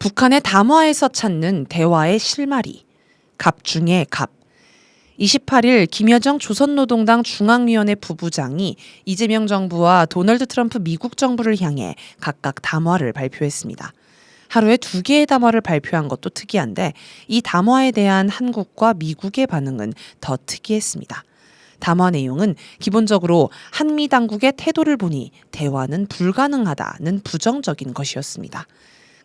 북한의 담화에서 찾는 대화의 실마리, 갑 중의 갑. 28일 김여정 조선노동당 중앙위원회 부부장이 이재명 정부와 도널드 트럼프 미국 정부를 향해 각각 담화를 발표했습니다. 하루에 2개의 담화를 발표한 것도 특이한데 이 담화에 대한 한국과 미국의 반응은 더 특이했습니다. 담화 내용은 기본적으로 한미 당국의 태도를 보니 대화는 불가능하다는 부정적인 것이었습니다.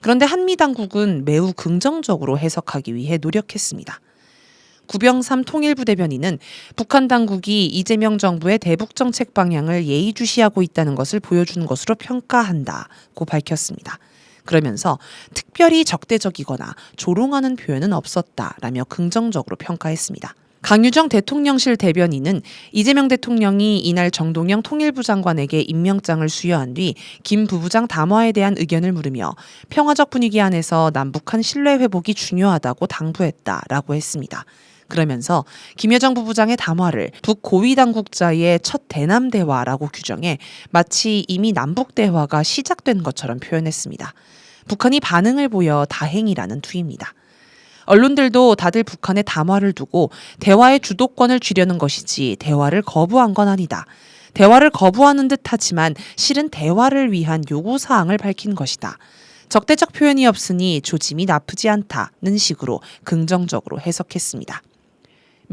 그런데 한미 당국은 매우 긍정적으로 해석하기 위해 노력했습니다. 구병삼 통일부 대변인은 북한 당국이 이재명 정부의 대북 정책 방향을 예의주시하고 있다는 것을 보여준 것으로 평가한다고 밝혔습니다. 그러면서 특별히 적대적이거나 조롱하는 표현은 없었다라며 긍정적으로 평가했습니다. 강유정 대통령실 대변인은 이재명 대통령이 이날 정동영 통일부 장관에게 임명장을 수여한 뒤 김 부부장 담화에 대한 의견을 물으며 평화적 분위기 안에서 남북한 신뢰 회복이 중요하다고 당부했다라고 했습니다. 그러면서 김여정 부부장의 담화를 북고위 당국자의 첫 대남 대화라고 규정해 마치 이미 남북 대화가 시작된 것처럼 표현했습니다. 북한이 반응을 보여 다행이라는 투입니다. 언론들도 다들 북한의 담화를 두고 대화의 주도권을 쥐려는 것이지 대화를 거부한 건 아니다. 대화를 거부하는 듯 하지만 실은 대화를 위한 요구사항을 밝힌 것이다. 적대적 표현이 없으니 조짐이 나쁘지 않다는 식으로 긍정적으로 해석했습니다.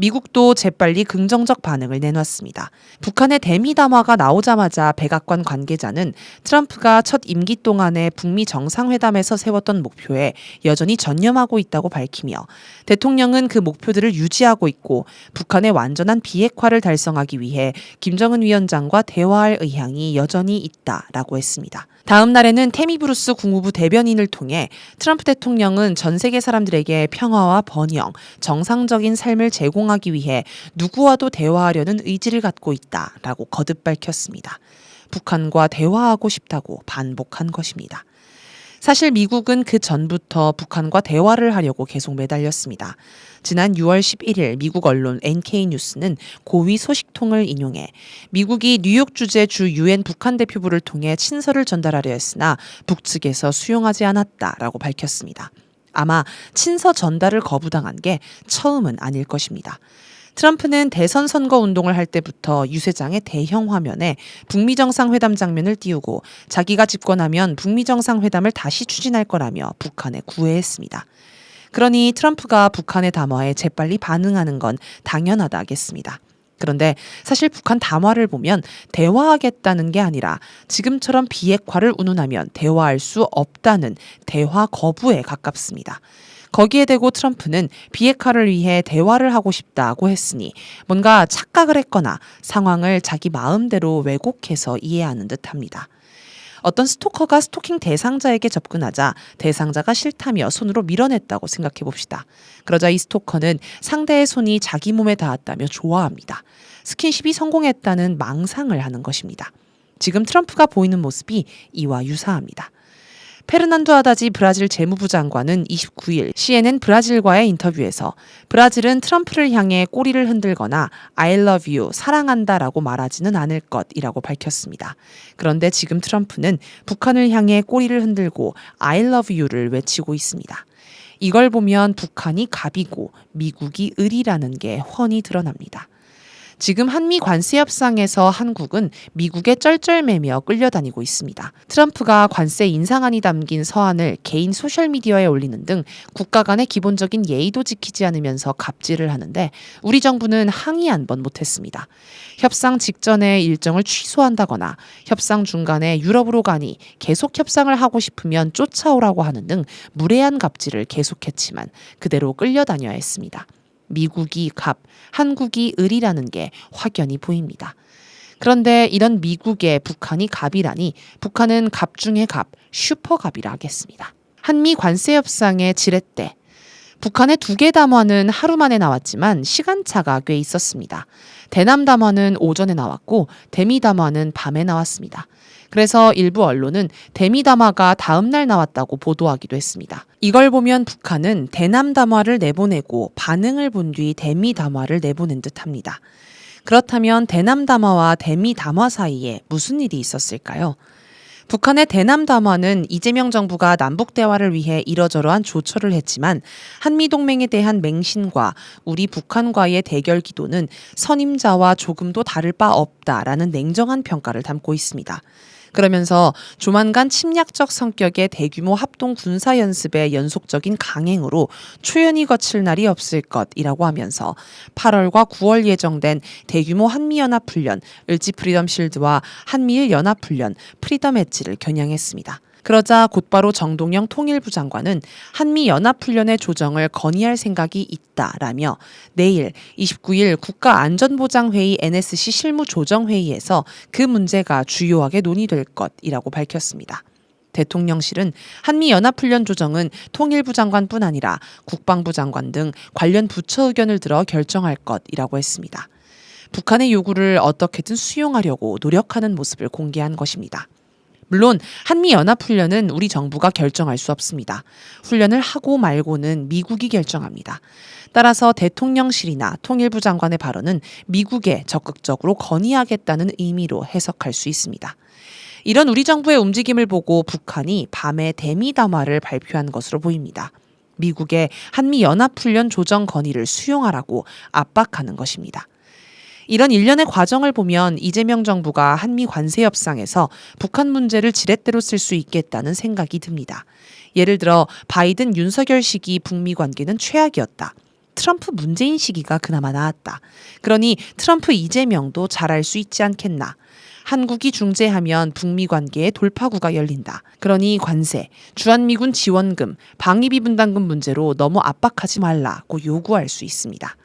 미국도 재빨리 긍정적 반응을 내놨습니다. 북한의 대미 담화가 나오자마자 백악관 관계자는 트럼프가 첫 임기 동안에 북미 정상회담에서 세웠던 목표에 여전히 전념하고 있다고 밝히며 대통령은 그 목표들을 유지하고 있고 북한의 완전한 비핵화를 달성하기 위해 김정은 위원장과 대화할 의향이 여전히 있다라고 했습니다. 다음 날에는 태미 브루스 국무부 대변인을 통해 트럼프 대통령은 전 세계 사람들에게 평화와 번영, 정상적인 삶을 제공하기 위해 누구와도 대화하려는 의지를 갖고 있다라고 거듭 밝혔습니다. 북한과 대화하고 싶다고 반복한 것입니다. 사실 미국은 그 전부터 북한과 대화를 하려고 계속 매달렸습니다. 지난 6월 11일 미국 언론 NK뉴스는 고위 소식통을 인용해 미국이 뉴욕 주재 주 유엔 북한 대표부를 통해 친서를 전달하려 했으나 북측에서 수용하지 않았다라고 밝혔습니다. 아마 친서 전달을 거부당한 게 처음은 아닐 것입니다. 트럼프는 대선 선거 운동을 할 때부터 유세장의 대형 화면에 북미 정상회담 장면을 띄우고 자기가 집권하면 북미 정상회담을 다시 추진할 거라며 북한에 구애했습니다. 그러니 트럼프가 북한의 담화에 재빨리 반응하는 건 당연하다겠습니다. 그런데 사실 북한 담화를 보면 대화하겠다는 게 아니라 지금처럼 비핵화를 운운하면 대화할 수 없다는 대화 거부에 가깝습니다. 거기에 대고 트럼프는 비핵화를 위해 대화를 하고 싶다고 했으니 뭔가 착각을 했거나 상황을 자기 마음대로 왜곡해서 이해하는 듯합니다. 어떤 스토커가 스토킹 대상자에게 접근하자 대상자가 싫다며 손으로 밀어냈다고 생각해 봅시다. 그러자 이 스토커는 상대의 손이 자기 몸에 닿았다며 좋아합니다. 스킨십이 성공했다는 망상을 하는 것입니다. 지금 트럼프가 보이는 모습이 이와 유사합니다. 페르난도 하다지 브라질 재무부 장관은 29일 CNN 브라질과의 인터뷰에서 브라질은 트럼프를 향해 꼬리를 흔들거나 I love you, 사랑한다라고 말하지는 않을 것이라고 밝혔습니다. 그런데 지금 트럼프는 북한을 향해 꼬리를 흔들고 I love you를 외치고 있습니다. 이걸 보면 북한이 갑이고 미국이 을이라는 게 훤히 드러납니다. 지금 한미 관세 협상에서 한국은 미국에 쩔쩔매며 끌려다니고 있습니다. 트럼프가 관세 인상안이 담긴 서한을 개인 소셜미디어에 올리는 등 국가 간의 기본적인 예의도 지키지 않으면서 갑질을 하는데 우리 정부는 항의 한 번 못했습니다. 협상 직전에 일정을 취소한다거나 협상 중간에 유럽으로 가니 계속 협상을 하고 싶으면 쫓아오라고 하는 등 무례한 갑질을 계속했지만 그대로 끌려다녀야 했습니다. 미국이 갑, 한국이 을이라는 게 확연히 보입니다. 그런데 이런 미국의 북한이 갑이라니 북한은 갑 중의 갑, 슈퍼갑이라 하겠습니다. 한미 관세 협상의 지렛대. 북한의 2개 담화는 하루 만에 나왔지만 시간차가 꽤 있었습니다. 대남 담화는 오전에 나왔고 대미 담화는 밤에 나왔습니다. 그래서 일부 언론은 대미 담화가 다음 날 나왔다고 보도하기도 했습니다. 이걸 보면 북한은 대남 담화를 내보내고 반응을 본 뒤 대미 담화를 내보낸 듯합니다. 그렇다면 대남 담화와 대미 담화 사이에 무슨 일이 있었을까요? 북한의 대남 담화는 이재명 정부가 남북 대화를 위해 이러저러한 조처를 했지만 한미동맹에 대한 맹신과 우리 북한과의 대결 기도는 선임자와 조금도 다를 바 없다라는 냉정한 평가를 담고 있습니다. 그러면서 조만간 침략적 성격의 대규모 합동 군사 연습의 연속적인 강행으로 초연이 거칠 날이 없을 것이라고 하면서 8월과 9월 예정된 대규모 한미연합훈련 을지 프리덤 실드와 한미일 연합훈련 프리덤 엣지를 겨냥했습니다. 그러자 곧바로 정동영 통일부 장관은 한미연합훈련의 조정을 건의할 생각이 있다라며 내일 29일 국가안전보장회의 NSC 실무조정회의에서 그 문제가 주요하게 논의될 것이라고 밝혔습니다. 대통령실은 한미연합훈련 조정은 통일부 장관뿐 아니라 국방부 장관 등 관련 부처 의견을 들어 결정할 것이라고 했습니다. 북한의 요구를 어떻게든 수용하려고 노력하는 모습을 공개한 것입니다. 물론 한미연합훈련은 우리 정부가 결정할 수 없습니다. 훈련을 하고 말고는 미국이 결정합니다. 따라서 대통령실이나 통일부 장관의 발언은 미국에 적극적으로 건의하겠다는 의미로 해석할 수 있습니다. 이런 우리 정부의 움직임을 보고 북한이 밤에 대미 담화를 발표한 것으로 보입니다. 미국의 한미연합훈련 조정 건의를 수용하라고 압박하는 것입니다. 이런 일련의 과정을 보면 이재명 정부가 한미 관세 협상에서 북한 문제를 지렛대로 쓸 수 있겠다는 생각이 듭니다. 예를 들어 바이든 윤석열 시기 북미 관계는 최악이었다. 트럼프 문재인 시기가 그나마 나았다. 그러니 트럼프 이재명도 잘할 수 있지 않겠나. 한국이 중재하면 북미 관계에 돌파구가 열린다. 그러니 관세, 주한미군 지원금, 방위비 분담금 문제로 너무 압박하지 말라고 요구할 수 있습니다.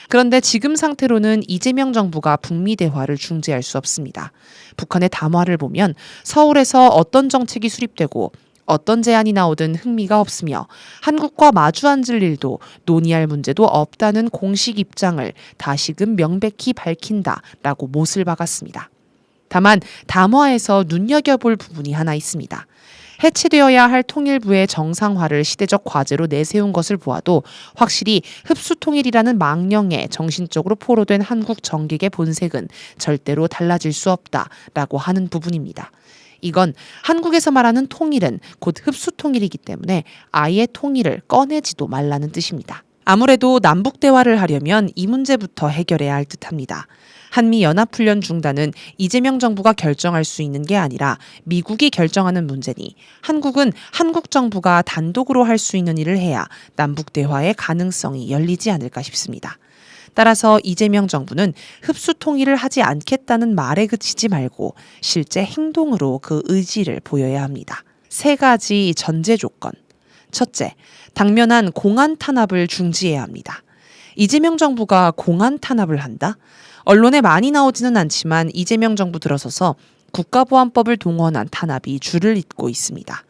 그런데 지금 상태로는 이재명 정부가 북미 대화를 중재할 수 없습니다. 북한의 담화를 보면 서울에서 어떤 정책이 수립되고 어떤 제안이 나오든 흥미가 없으며 한국과 마주 앉을 일도 논의할 문제도 없다는 공식 입장을 다시금 명백히 밝힌다라고 못을 박았습니다. 다만 담화에서 눈여겨볼 부분이 하나 있습니다. 해체되어야 할 통일부의 정상화를 시대적 과제로 내세운 것을 보아도 확실히 흡수통일이라는 망령에 정신적으로 포로된 한국 정객의 본색은 절대로 달라질 수 없다라고 하는 부분입니다. 이건 한국에서 말하는 통일은 곧 흡수통일이기 때문에 아예 통일을 꺼내지도 말라는 뜻입니다. 아무래도 남북 대화를 하려면 이 문제부터 해결해야 할 듯합니다. 한미연합훈련 중단은 이재명 정부가 결정할 수 있는 게 아니라 미국이 결정하는 문제니 한국은 한국 정부가 단독으로 할 수 있는 일을 해야 남북 대화의 가능성이 열리지 않을까 싶습니다. 따라서 이재명 정부는 흡수 통일을 하지 않겠다는 말에 그치지 말고 실제 행동으로 그 의지를 보여야 합니다. 3가지 전제 조건. 첫째, 당면한 공안 탄압을 중지해야 합니다. 이재명 정부가 공안 탄압을 한다? 언론에 많이 나오지는 않지만 이재명 정부 들어서서 국가보안법을 동원한 탄압이 줄을 잇고 있습니다.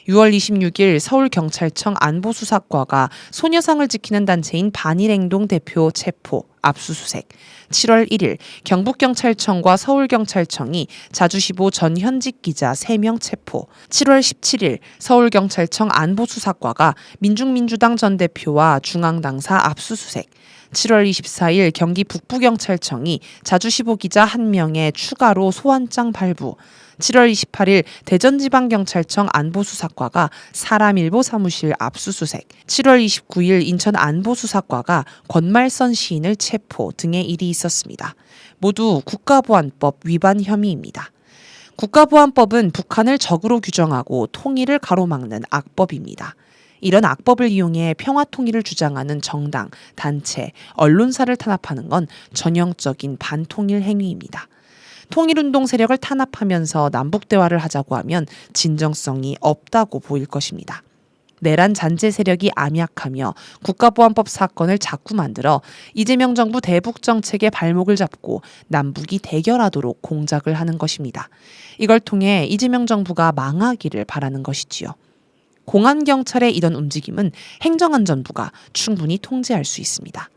6월 26일 서울경찰청 안보수사과가 소녀상을 지키는 단체인 반일행동 대표 체포, 압수수색. 7월 1일 경북경찰청과 서울경찰청이 자주시보 전 현직 기자 3명 체포. 7월 17일 서울경찰청 안보수사과가 민중민주당 전 대표와 중앙당사 압수수색. 7월 24일 경기 북부경찰청이 자주시보 기자 1명의 추가로 소환장 발부. 7월 28일 대전지방경찰청 안보수사과가 사람일보 사무실 압수수색, 7월 29일 인천 안보수사과가 권말선 시인을 체포 등의 일이 있었습니다. 모두 국가보안법 위반 혐의입니다. 국가보안법은 북한을 적으로 규정하고 통일을 가로막는 악법입니다. 이런 악법을 이용해 평화통일을 주장하는 정당, 단체, 언론사를 탄압하는 건 전형적인 반통일 행위입니다. 통일운동 세력을 탄압하면서 남북대화를 하자고 하면 진정성이 없다고 보일 것입니다. 내란 잔재 세력이 암약하며 국가보안법 사건을 자꾸 만들어 이재명 정부 대북 정책의 발목을 잡고 남북이 대결하도록 공작을 하는 것입니다. 이걸 통해 이재명 정부가 망하기를 바라는 것이지요. 공안경찰의 이런 움직임은 행정안전부가 충분히 통제할 수 있습니다.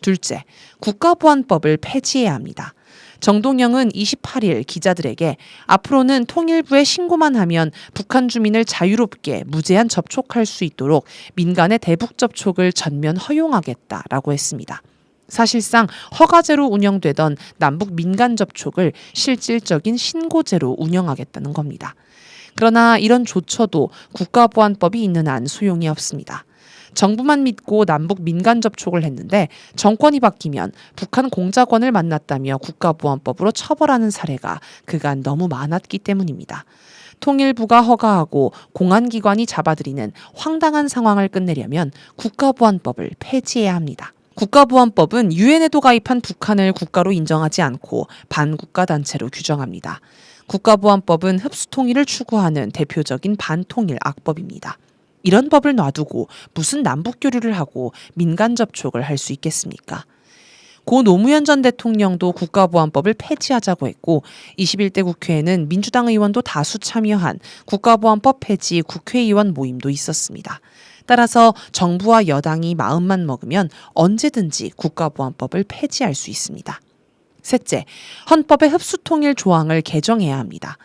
둘째, 국가보안법을 폐지해야 합니다. 정동영은 28일 기자들에게 앞으로는 통일부에 신고만 하면 북한 주민을 자유롭게 무제한 접촉할 수 있도록 민간의 대북 접촉을 전면 허용하겠다라고 했습니다. 사실상 허가제로 운영되던 남북 민간 접촉을 실질적인 신고제로 운영하겠다는 겁니다. 그러나 이런 조처도 국가보안법이 있는 한 소용이 없습니다. 정부만 믿고 남북 민간 접촉을 했는데 정권이 바뀌면 북한 공작원을 만났다며 국가보안법으로 처벌하는 사례가 그간 너무 많았기 때문입니다. 통일부가 허가하고 공안기관이 잡아들이는 황당한 상황을 끝내려면 국가보안법을 폐지해야 합니다. 국가보안법은 유엔에도 가입한 북한을 국가로 인정하지 않고 반국가 단체로 규정합니다. 국가보안법은 흡수통일을 추구하는 대표적인 반통일 악법입니다. 이런 법을 놔두고 무슨 남북교류를 하고 민간 접촉을 할 수 있겠습니까? 고 노무현 전 대통령도 국가보안법을 폐지하자고 했고 21대 국회에는 민주당 의원도 다수 참여한 국가보안법 폐지 국회의원 모임도 있었습니다. 따라서 정부와 여당이 마음만 먹으면 언제든지 국가보안법을 폐지할 수 있습니다. 셋째, 헌법의 흡수통일 조항을 개정해야 합니다.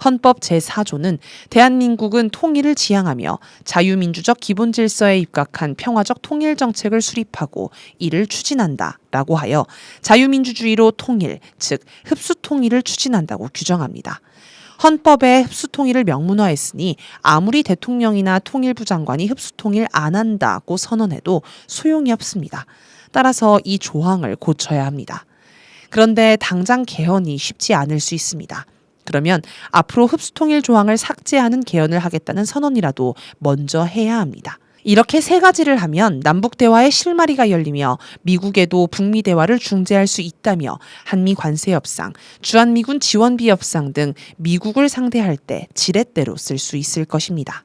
헌법 제4조는 대한민국은 통일을 지향하며 자유민주적 기본질서에 입각한 평화적 통일정책을 수립하고 이를 추진한다 라고 하여 자유민주주의로 통일, 즉 흡수통일을 추진한다고 규정합니다. 헌법에 흡수통일을 명문화했으니 아무리 대통령이나 통일부 장관이 흡수통일 안 한다고 선언해도 소용이 없습니다. 따라서 이 조항을 고쳐야 합니다. 그런데 당장 개헌이 쉽지 않을 수 있습니다. 그러면 앞으로 흡수통일 조항을 삭제하는 개헌을 하겠다는 선언이라도 먼저 해야 합니다. 이렇게 세 가지를 하면 남북대화의 실마리가 열리며 미국에도 북미 대화를 중재할 수 있다며 한미 관세 협상, 주한미군 지원비 협상 등 미국을 상대할 때 지렛대로 쓸 수 있을 것입니다.